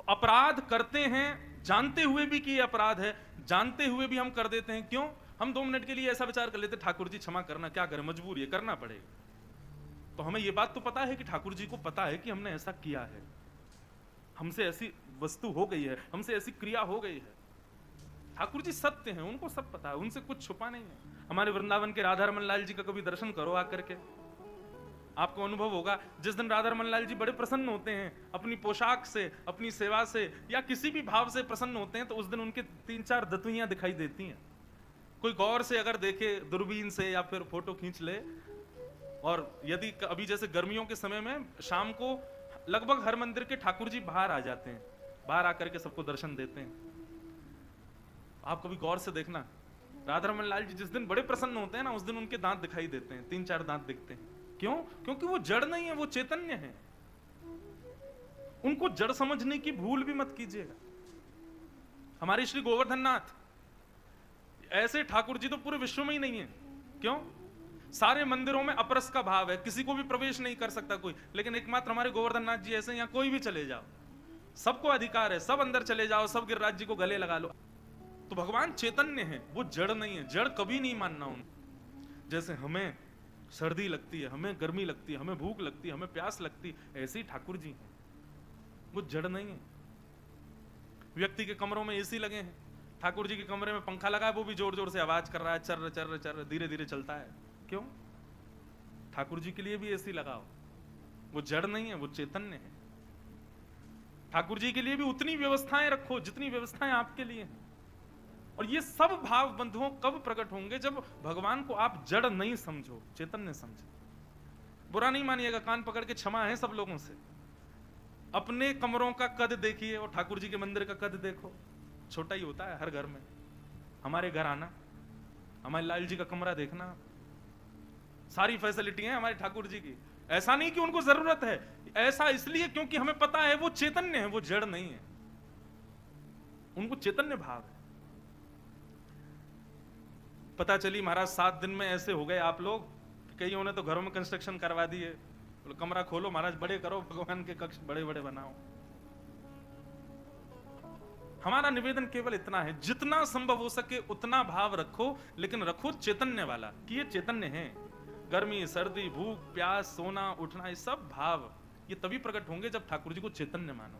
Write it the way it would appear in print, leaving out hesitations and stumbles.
अपराध करते हैं जानते हुए भी कि ये अपराध है, जानते हुए भी हम कर देते हैं। क्यों? हम 2 मिनट के लिए ऐसा विचार कर लेते, ठाकुर जी क्षमा करना, क्या करें, मजबूरी है, करना पड़ेगा। तो हमें ये बात तो पता है कि ठाकुर जी को पता है कि हमने ऐसा किया है, हमसे ऐसी वस्तु हो गई है, हमसे ऐसी क्रिया हो गई है। ठाकुर जी सत्य हैं, उनको सब पता है, उनसे कुछ छुपा नहीं है। हमारे वृंदावन के राधा रमन लाल जी का कभी दर्शन करो आकर के, आपको अनुभव होगा। जिस दिन राधा रमन लाल जी बड़े प्रसन्न होते हैं, अपनी पोशाक से, अपनी सेवा से या किसी भी भाव से प्रसन्न होते हैं, तो उस दिन उनके 3-4 दतुइयां दिखाई देती हैं। कोई गौर से अगर देखे दूरबीन से या फिर फोटो खींच ले, और यदि अभी जैसे गर्मियों के समय में शाम को लगभग हर मंदिर के ठाकुर जी बाहर आ जाते हैं, बाहर आकर के सबको दर्शन देते हैं। आप कभी गौर से देखना, राधा रमन लाल जी जिस दिन बड़े प्रसन्न होते हैं ना, उस दिन उनके दांत दिखाई देते हैं, 3-4 दांत दिखते हैं। क्यों? क्योंकि वो जड़ नहीं है, वो चैतन्य है। उनको जड़ समझने की भूल भी मत कीजिएगा। हमारे श्री गोवर्धन नाथ, ऐसे ठाकुर जी तो पूरे विश्व में ही नहीं है। क्यों? सारे मंदिरों में अपरस का भाव है, किसी को भी प्रवेश नहीं कर सकता कोई, लेकिन एकमात्र हमारे गोवर्धन नाथ जी ऐसे, यहाँ कोई भी चले जाओ, सबको अधिकार है, सब अंदर चले जाओ, सब गिरिराज जी को गले लगा लो। तो भगवान चैतन्य है, वो जड़ नहीं है। जड़ कभी नहीं मानना उन। जैसे हमें सर्दी लगती है, हमें गर्मी लगती है, हमें भूख लगती है, हमें प्यास लगती है, ऐसे ही ठाकुर जी हैं, वो जड़ नहीं है। व्यक्ति के कमरों में एसी लगे हैं, ठाकुर जी के कमरे में पंखा लगा है, वो भी जोर जोर से आवाज कर रहा है, चर्र चर्र चर्र, धीरे धीरे चलता है। क्यों? ठाकुर जी के लिए भी एसी लगाओ, वो जड़ नहीं है, वो चैतन्य है। ठाकुर जी के लिए भी उतनी व्यवस्थाएं रखो जितनी व्यवस्थाएं आपके लिए हैं। और ये सब भाव बंधुओं कब प्रकट होंगे? जब भगवान को आप जड़ नहीं समझो, चैतन्य समझो। बुरा नहीं मानिएगा, कान पकड़ के क्षमा है सब लोगों से। अपने कमरों का कद देखिए और ठाकुर जी के मंदिर का कद देखो, छोटा ही होता है हर घर में। हमारे घर आना, हमारे लाल जी का कमरा देखना, सारी फैसिलिटी है हमारे ठाकुर जी की। ऐसा नहीं कि उनको जरूरत है, ऐसा इसलिए क्योंकि हमें पता है वो चैतन्य है, वो जड़ नहीं है, उनको चैतन्य भाव है। पता चली महाराज 7 दिन में ऐसे हो गए आप लोग, कईयों ने तो घरों में कंस्ट्रक्शन करवा दिए, कमरा खोलो महाराज, बड़े करो, भगवान के कक्ष बड़े बड़े बनाओ। हमारा निवेदन केवल इतना है, जितना संभव हो सके उतना भाव रखो, लेकिन रखो चैतन्य वाला, कि ये चैतन्य है। गर्मी, सर्दी, भूख, प्यास, सोना, उठना, ये सब भाव ये तभी प्रकट होंगे जब ठाकुर जी को चैतन्य मानो।